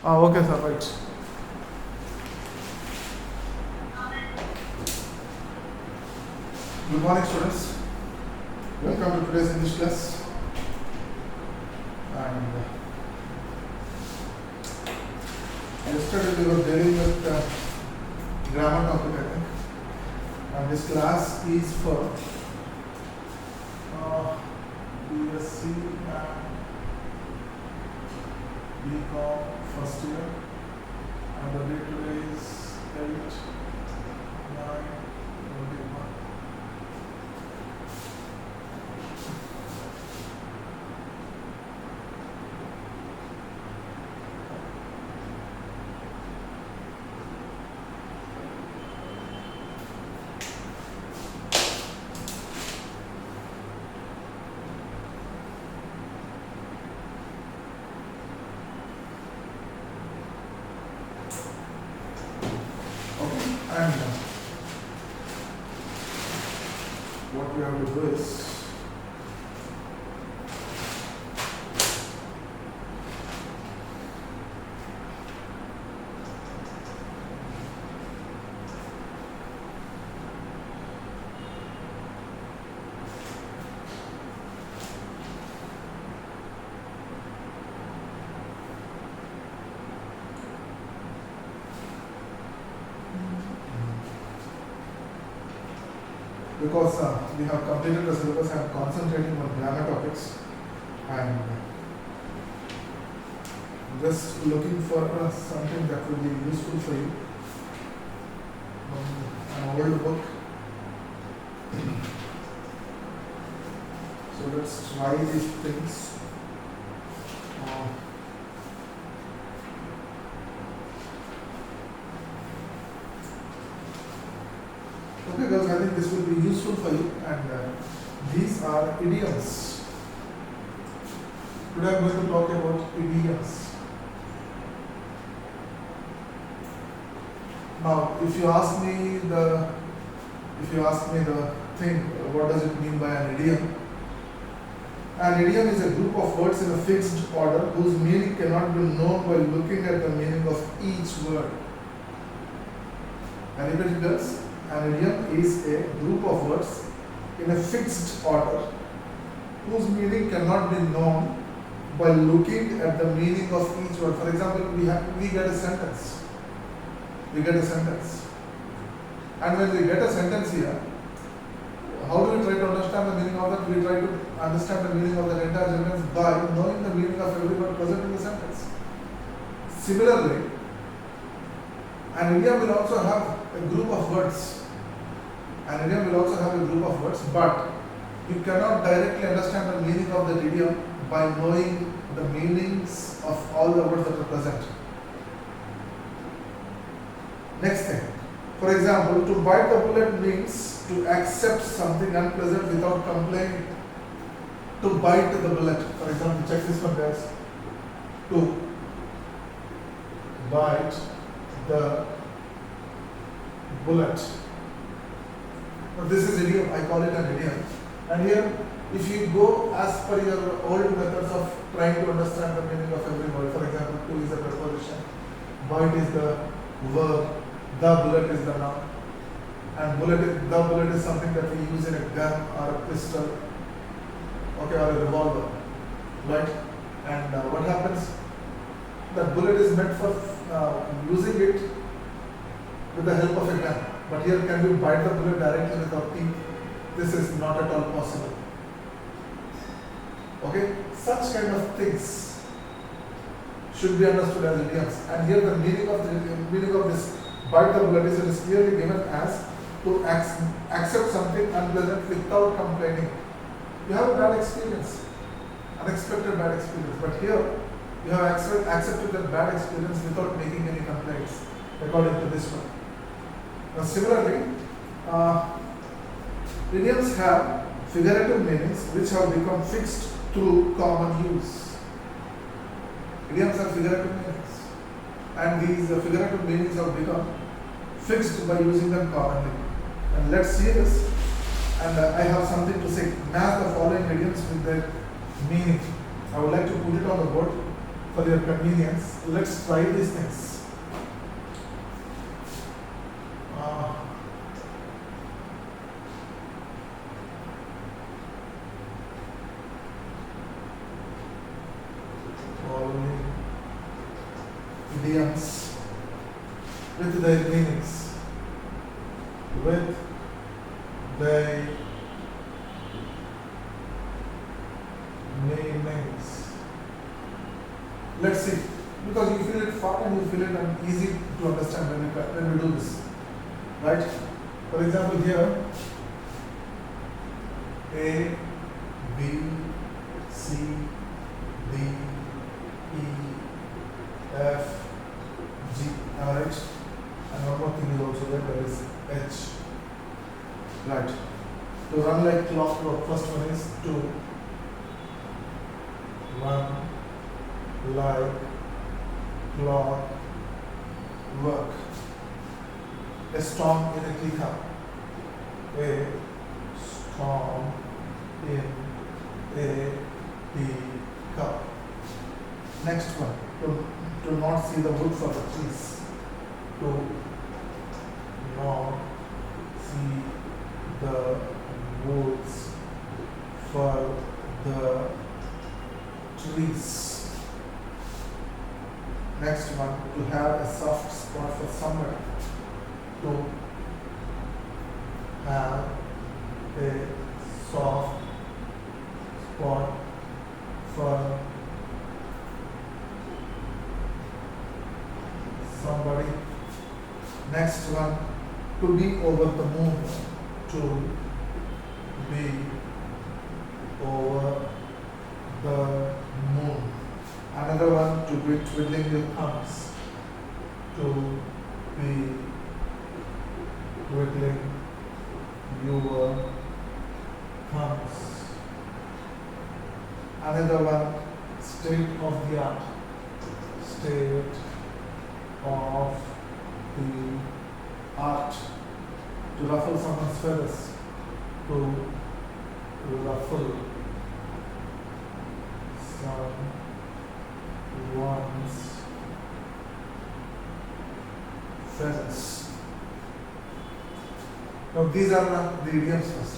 Okay, sir, right. Good morning, students. Welcome to today's English class. And yesterday we were dealing with grammar topic, I think. And this class is for BSc and BCom first year. And the date today is 8/9/21. And what we have to do is because we have completed the syllabus, I am concentrating on grammar topics and just looking for something that will be useful for you. An old book. So let's try these things. Okay, guys, I think this will be useful for you, and these are idioms. Today I am going to talk about idioms. Now, if you ask me the thing, what does it mean by an idiom? An idiom is a group of words in a fixed order whose meaning cannot be known by looking at the meaning of each word. Anybody else? An idiom is a group of words in a fixed order whose meaning cannot be known by looking at the meaning of each word. For example, we get a sentence. And when we get a sentence here, how do we try to understand the meaning of that? We try to understand the meaning of the entire sentence by knowing the meaning of every word present in the sentence. Similarly, an idiom will also have a group of words. But you cannot directly understand the meaning of the idiom by knowing the meanings of all the words that are present. Next thing. For example, to bite the bullet means to accept something unpleasant without complaining. To bite the bullet. For example, check this one, guys. To bite the bullet. Now this is idiom, I call it an idiom. And here, if you go as per your old methods of trying to understand the meaning of every word, for example, to is a preposition, bite is the verb, the bullet is the noun, and the bullet is something that we use in a gun or a pistol, okay, or a revolver, right? And what happens? The bullet is meant for using it with the help of a gun. But here, can we bite the bullet directly with our teeth? This is not at all possible. Okay? Such kind of things should be understood as idioms. And here the meaning of this bite the bullet is clearly given as to accept something unpleasant without complaining. You have a bad experience, unexpected bad experience. But here, you have accepted that bad experience without making any complaints, according to this one. Now, similarly, idioms have figurative meanings which have become fixed through common use. Idioms have figurative meanings, and these figurative meanings have become fixed by using them commonly. And let's see this. And I have something to say. Match the following idioms with their meaning. I would like to put it on the board. for your convenience, let's try these things. Following idioms with their meanings. With their meanings. Let's see, because you feel it fun and you feel it easy to understand when we do this, right? For example, here A, B, C, D, E, F, G, alright? And one more thing is also there is H, right? To run like clockwork, first one is to run like clock work. A storm in a teacup. A storm in a teacup. Next one, to not see the wood for the trees. To not see the woods for the trees. Next one, to have a soft spot for somebody. To have a soft spot for somebody. Next one, to be over the moon. To be over the moon. Another one, to be twiddling your thumbs. To be twiddling your thumbs. Another one, state of the art. State of the art. To ruffle someone's feathers. To ruffle someone's feathers. Now these are the idioms first.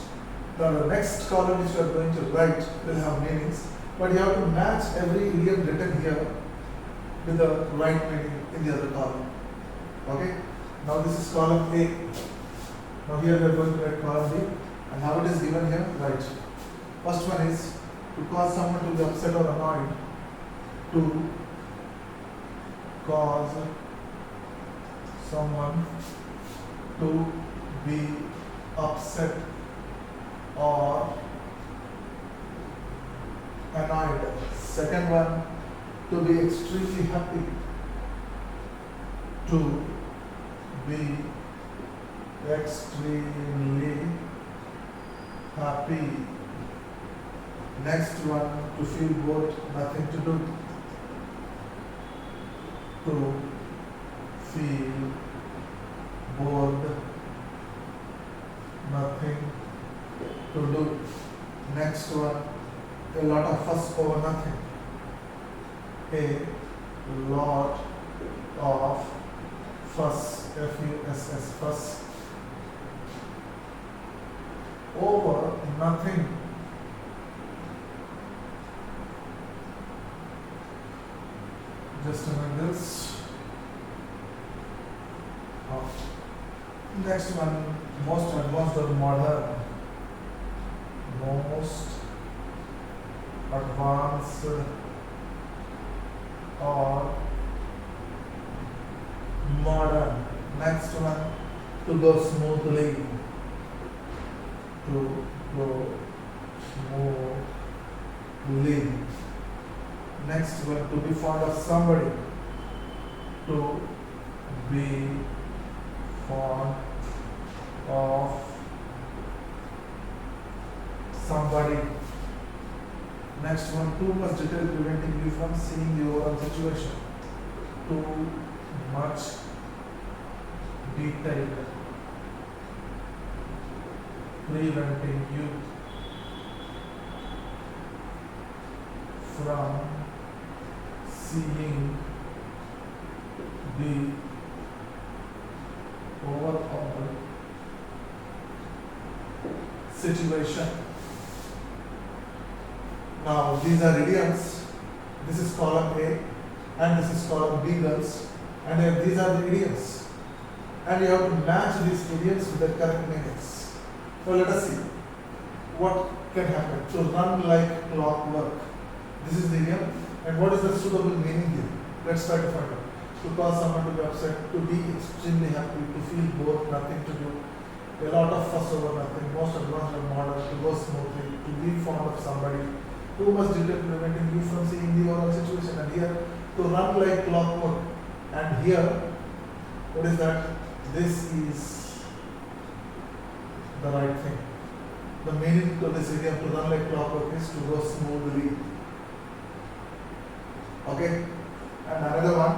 Now the next column which we are going to write will have meanings, but you have to match every idiom written here with the right meaning in the other column. Okay? Now this is column A. Now here we are going to write column B, and how it is given here, right. First one is to cause someone to be upset or annoyed. To cause someone to be upset or annoyed. Second one, to be extremely happy. To be extremely happy. Next one, to feel bored, nothing to do. To feel bored, nothing to do. Next one, a lot of fuss over nothing. A lot of fuss, F-U-S-S, fuss over nothing. Just a minute. Next one, most advanced or modern. Most advanced or modern. Next one, to go smoothly. To go smoothly. Next one, to be fond of somebody. To be fond of somebody. Next one, too much detail preventing you from seeing the overall situation. Too much detail preventing you from seeing the overall situation. Now these are idioms. This is column A and this is column B, girls. And these are the idioms. And you have to match these idioms with the correct meanings. So let us see what can happen. To run like clockwork. This is the idiom. And what is the suitable meaning here? Let's try to find out. To cause someone to be upset, to be extremely happy, to feel bored, nothing to do, a lot of fuss over nothing, most advanced and modern, to go smoothly, to be fond of somebody, too much detail preventing you from seeing the overall situation. And here, to run like clockwork. And here, what is that? This is the right thing. The meaning to this idiom, to run like clockwork, is to go smoothly. Okay? And another one,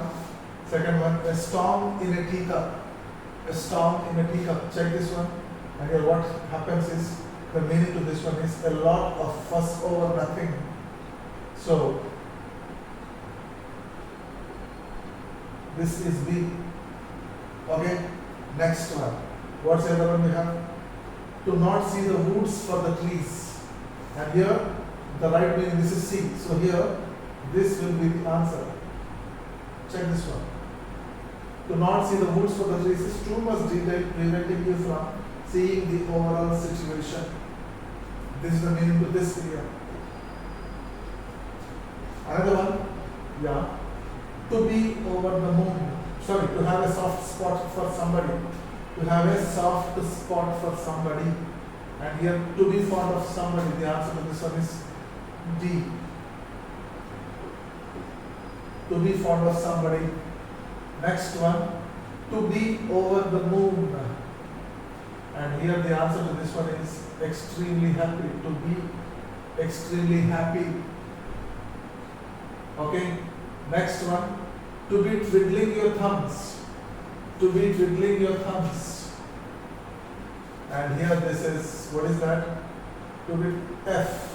second one, a storm in a teacup. A storm in a teacup. Check this one. And here what happens is, the meaning to this one is a lot of fuss over nothing. So, this is B. Okay? Next one. What's the other one we have? To not see the woods for the trees. And here, the right meaning, this is C. So here, this will be the answer. Check this one. To not see the woods for the trees is too much detail preventing you from seeing the overall situation. This is the meaning to this idiom. Another one, yeah. To be over the moon. Sorry, to have a soft spot for somebody. To have a soft spot for somebody. And here, to be fond of somebody. The answer to this one is D. To be fond of somebody. Next one, to be over the moon. And here the answer to this one is extremely happy. To be extremely happy. Okay. Next one, to be twiddling your thumbs. To be twiddling your thumbs. And here this is, what is that? To be F.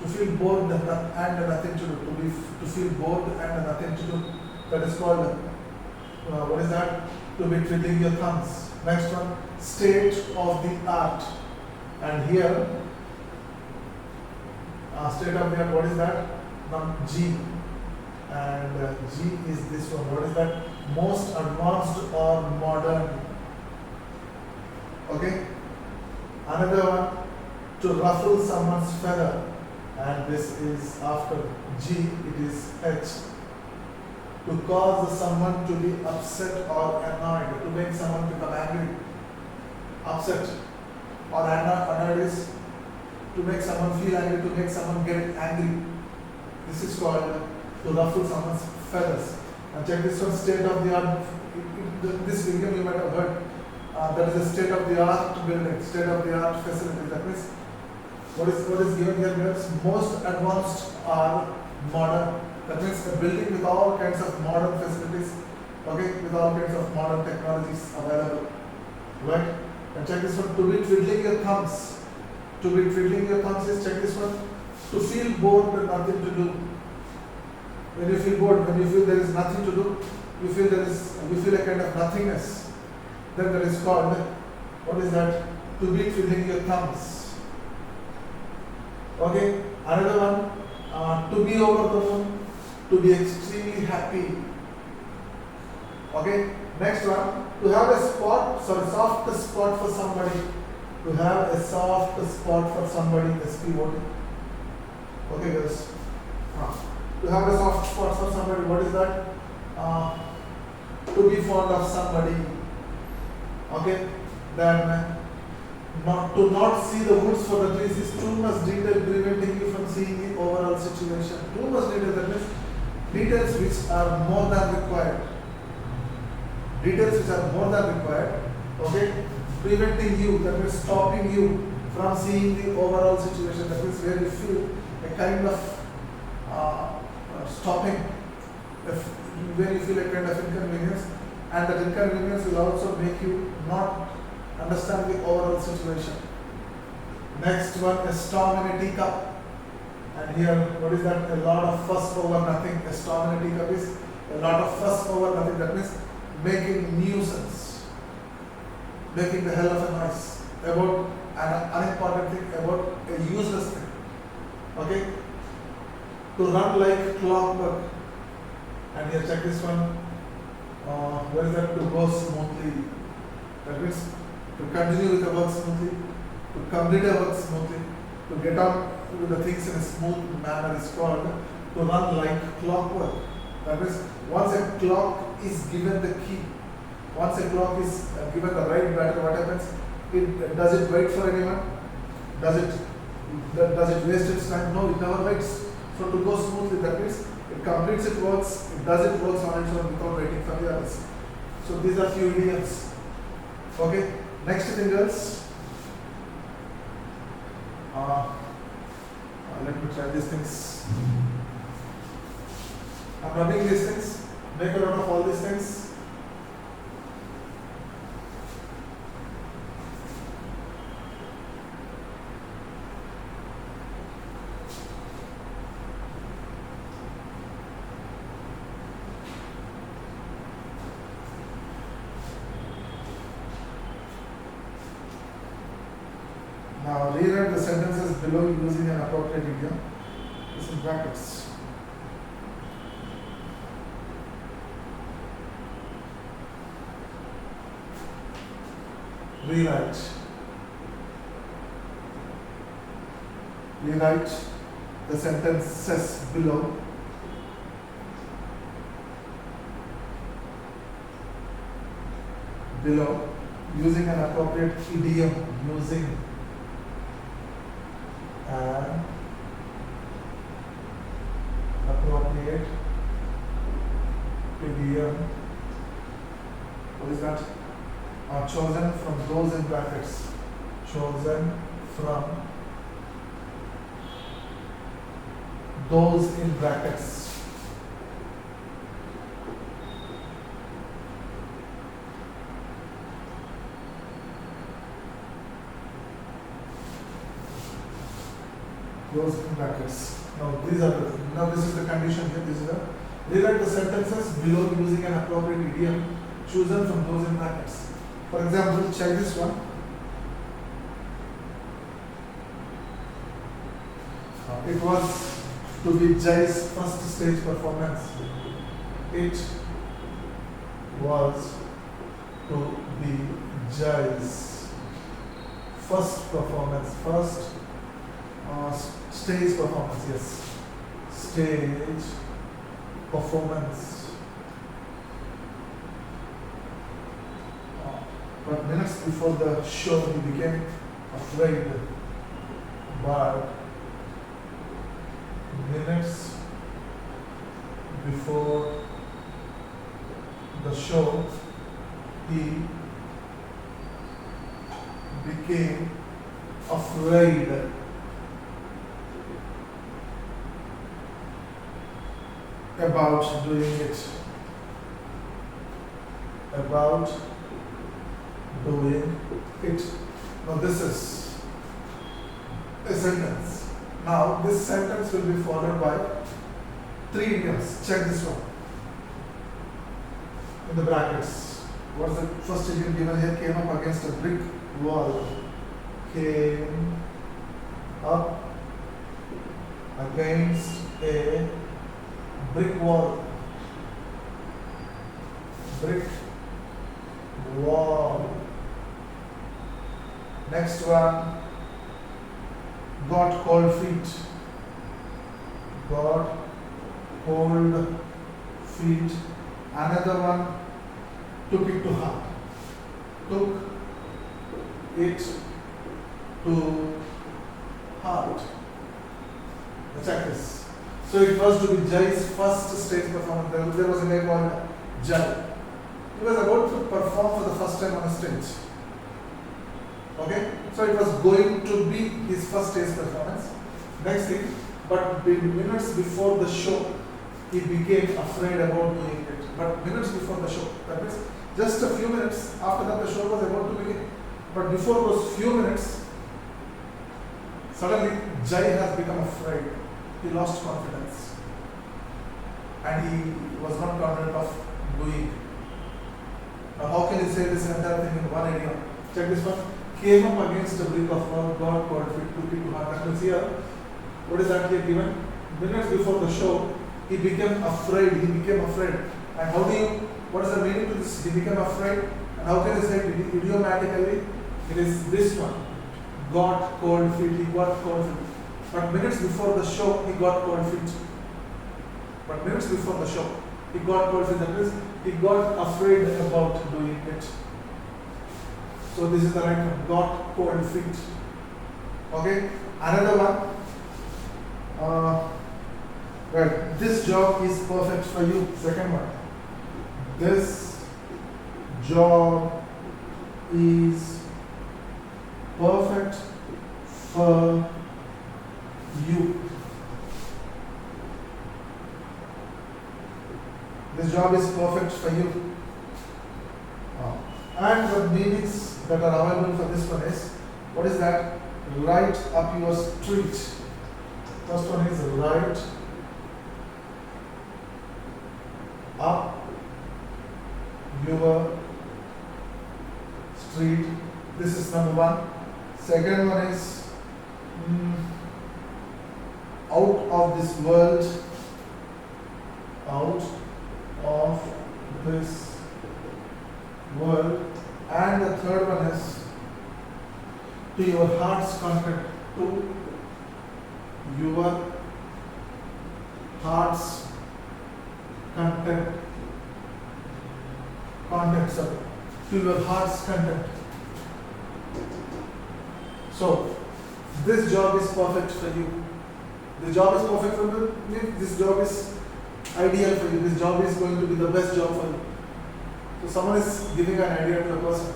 To feel bored and nothing to do. To feel bored and nothing to do. That is called, what is that? To be twiddling your thumbs. Next one, state of the art. And here, state of the art, what is that? G. And G is this one. What is that? Most advanced or modern. Okay. Another one, to ruffle someone's feather. And this is after G, it is H. To cause someone to be upset or annoyed, to make someone become angry. Upset or annoyed is to make someone feel angry, to make someone get angry. This is called to ruffle someone's feathers. And check this one, state of the art. This idiom you might have heard. That is a state of the art building, state of the art facility. That means what is given here means most advanced or modern. That means a building with all kinds of modern facilities, okay, with all kinds of modern technologies available. Right? And check this one, to be twiddling your thumbs. To be twiddling your thumbs is, check this one, to feel bored with nothing to do. When you feel bored, when you feel there is nothing to do, you feel a kind of nothingness. Then that is called, what is that? To be twiddling your thumbs. Okay, another one, to be over the moon, to be extremely happy. Okay, next one, to have a soft spot for somebody. To have a soft spot for somebody, S-P-O-T. Okay, guys. To have a soft spot for somebody, what is that? To be fond of somebody. Okay, then to not see the woods for the trees is too much detail preventing you from seeing the overall situation. Too much detail, that means details which are more than required. Details which are more than required, okay, preventing you, that means stopping you from seeing the overall situation. That means where you feel a kind of stopping, where you feel a kind of inconvenience, and that inconvenience will also make you not understand the overall situation. Next one, a storm in a teacup. And here, what is that? A lot of fuss over nothing. A storm in a teacup is a lot of fuss over nothing. That means making nuisance, making the hell of a noise about an unimportant thing, about a useless thing. Okay? To run like clockwork. And here, check this one. Where is that? To go smoothly. That means to continue with the work smoothly, to complete the work smoothly, to get on with the things in a smooth manner is called to run like clockwork. That means once a clock is given the key, once a clock is given the right battery, what happens? Does it wait for anyone? Does it waste its time? No, it never waits. So to go smoothly, that means it completes its works, it does its works on its own without waiting for the others. So these are few idioms. Okay, next thing else. Let me try these things. I'm running these things. Make a note of all these things. Now rewrite the sentences below using an appropriate idiom. This in brackets. Rewrite the sentences below using an appropriate idiom. Using an appropriate idiom. What is that? Chosen from those in brackets. Chosen from those in brackets. Those in brackets. Now this is the condition here. This is the rewrite the sentences below using an appropriate idiom chosen from those in brackets. For example, check this one. It was to be Jai's first stage performance. It was to be Jai's first performance. First stage performance. Yes, stage performance. But minutes before the show, he became afraid. But minutes before the show, he became afraid. About doing it. About doing it. Now this is a sentence. Now this sentence will be followed by three idioms. Check this one. In the brackets. What's the first idiom given here? Came up against a brick wall. Came up against a brick wall. Brick wall. Next one, got cold feet. Got cold feet. Another one, took it to heart. Took it to heart. Check this. So it was to be Jai's first stage performance. There was a guy called Jai. He was about to perform for the first time on a stage. Okay? So it was going to be his first stage performance. Next thing, but minutes before the show, he became afraid about doing it. But minutes before the show, that means just a few minutes after that the show was about to begin. But before those few minutes, suddenly Jai has become afraid. he lost confidence and he was not confident of doing. Now how can you say this entire thing in one idiom? Check this one. Came up against the brink of love, God called it, took it to heart. That means here, what is that here given? Minutes before the show, he became afraid. And how do you, what is the meaning to this? He became afraid. And how can you say it idiomatically? It is this one. Got cold feet, he got cold feet. But minutes before the show, he got cold feet. But minutes before the show, he got cold feet. That means he got afraid about doing it. So this is the right one. Got cold feet. Okay. Another one. Right. This job is perfect for you. Second one. This job is perfect for you. This job is perfect for you. And the meanings that are available for this one is, what is that? Right up your street. First one is right up your street. This is number one. Second one is out of this world. Out of this world. And the third one is to your heart's content. To your heart's content. Sorry. To your heart's content. So, this job is perfect for you. The job is perfect for you. This job is ideal for you. This job is going to be the best job for you. So someone is giving an idea to a person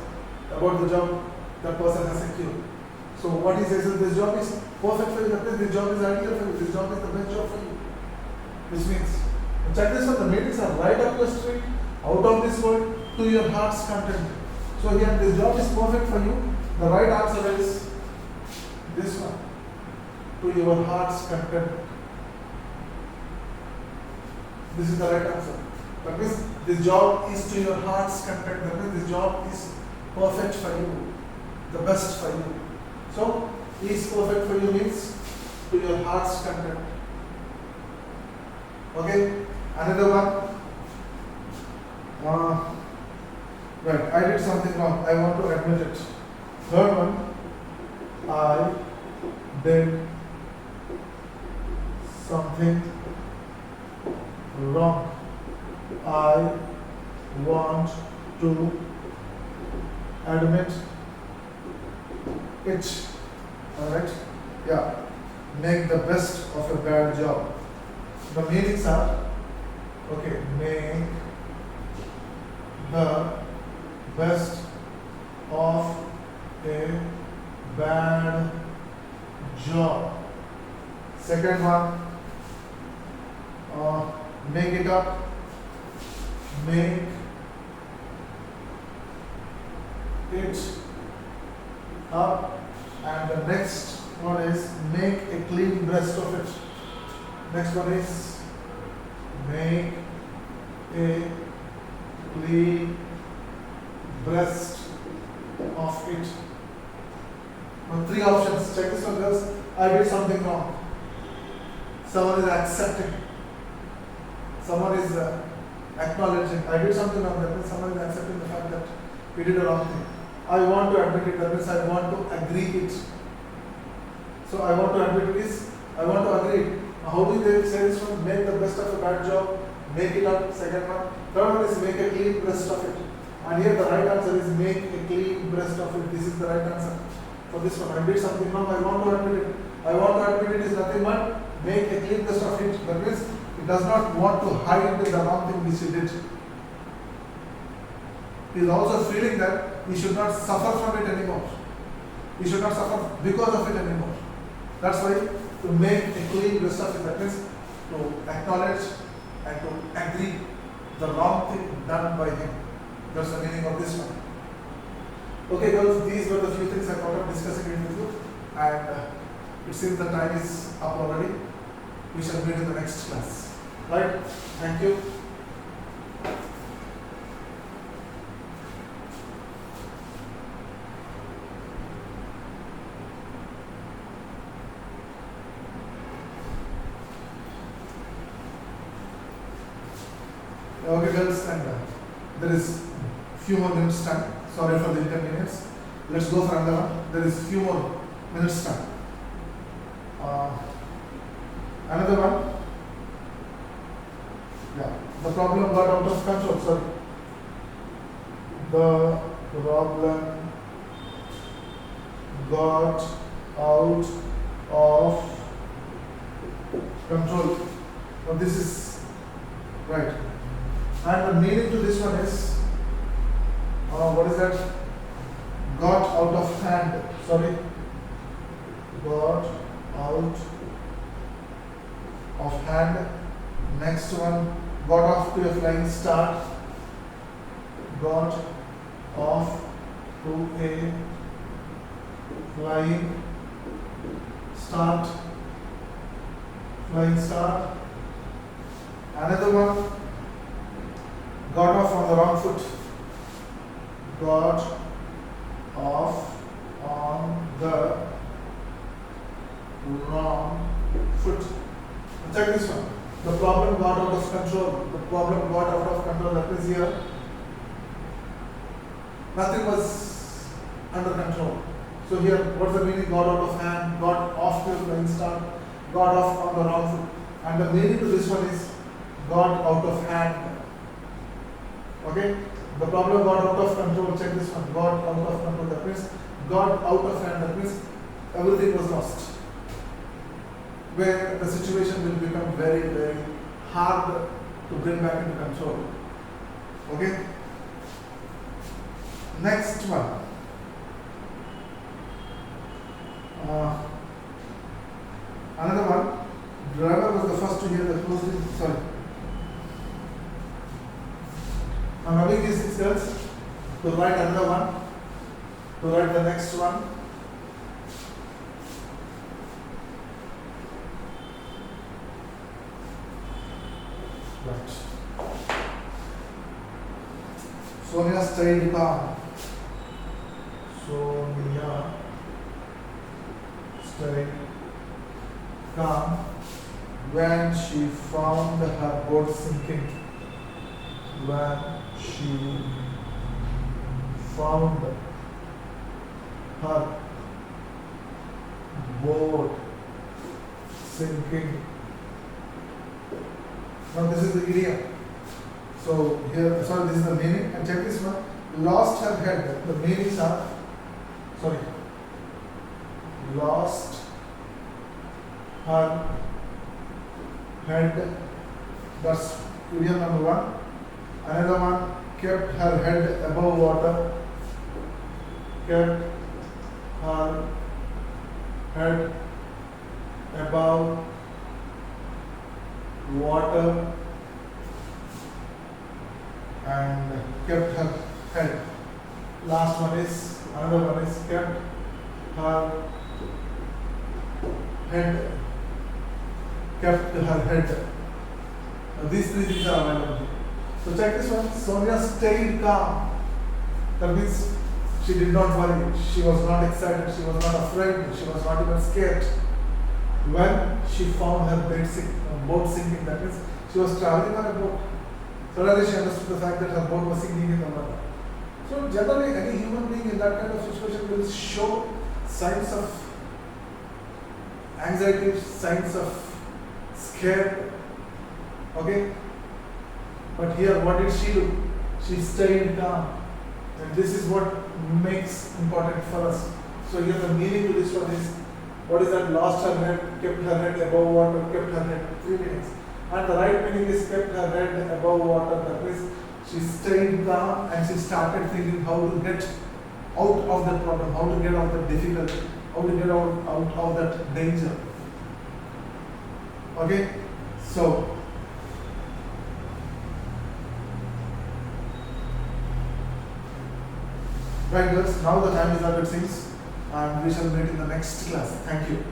about the job that person has secured. So what he says is, this job is perfect for you, that means this job is ideal for you, this job is the best job for you. Which means, check this out, the meanings are right up your street, out of this world, to your heart's content. So here, this job is perfect for you. The right answer is this one, to your heart's content. This is the right answer. That means this job is to your heart's content. That means this job is perfect for you, the best for you. So, is perfect for you means to your heart's content. Okay, another one. Right, I did something wrong. I want to admit it. Third one, I did something wrong. I want to admit it. Alright? Yeah. Make the best of a bad job. The meanings are, okay, make the best of a bad job. Second one, make it up. Make it up. And the next one is make a clean breast of it. Next one is make a clean breast of it. Now, three options. Check this one, girls. I did something wrong. Someone is accepting. Someone is acknowledging. I did something wrong. That means someone is accepting the fact that we did a wrong thing. I want to admit it. That means I want to agree it. So I want to admit it is I want to agree. How do they say this one? Make the best of a bad job. Make it up. Second one. Third one is make a clean breast of it. And here the right answer is make a clean breast of it. This is the right answer for this one. I did something wrong. I want to admit it. I want to admit it is nothing but make a clean breast of it. That means it does not want to hide the wrong thing which he did. He is also feeling that he should not suffer from it anymore. He should not suffer because of it anymore. That's why to make a clean breast of it, that means to acknowledge and to agree the wrong thing done by him. That's the meaning of this one. Okay, girls, these were the few things I thought of discussing it with you, and it seems the time is up already. We shall meet in the next class. Right? Thank you. Okay, girls, and there is few more minutes time. Sorry for the inconvenience. Let's go for another one. There is few more minutes time. Another one. Yeah, the problem got out of control. Sorry. The problem got out of control. Now this is right. And the meaning to this one is, what is that? Got out of hand. Sorry. Got out of hand. Next one, got off to a flying start. Got off to a flying start. Flying start. Another one, got off on the wrong foot. Got off on the wrong foot. Check this one. The problem got out of control. The problem got out of control. That is here. Nothing was under control. So here, what's the meaning? Got out of hand, got off to a flying start, got off on the wrong foot. And the meaning to this one is got out of hand. Okay? The problem got out of control. Check this one. Got out of control. That means got out of hand. That means everything was lost. Where the situation will become very, very hard to bring back into control. Okay? Next one. Another one. Driver was the first to hear the closing. Sorry. I'm having these 6 girls to write another one, to write the next one. Right. Sonia stayed calm. Sonia stayed calm when she found her boat sinking. When she found her boat sinking. Now this is the idiom. So here, sorry, this is the meaning. And check this one. Lost her head. The meanings are, sorry, lost her head. That's idiom number 1. Another one, kept her head above water. Kept her head above water and kept her head. Last one is, another one is kept her head. Kept her head. Now these 3 things are available. So check this one. Sonia stayed calm. That means she did not worry. She was not excited. She was not afraid. She was not even scared. When she found her boat sinking, that means she was traveling on a boat. Suddenly she understood the fact that her boat was sinking in the water. So generally any human being in that kind of situation will show signs of anxiety, signs of scare. Okay? But here what did she do? She stayed calm. And this is what makes important for us. So here the meaning to this one is, what is that? Lost her head, kept her head above water, kept her head. 3 meanings. And the right meaning is kept her head above water. That means she stayed calm and she started thinking how to get out of that problem, how to get out of the difficulty, how to get out of that danger. Okay? So, right girls, now the time is up it seems, and we shall meet in the next class. Thank you.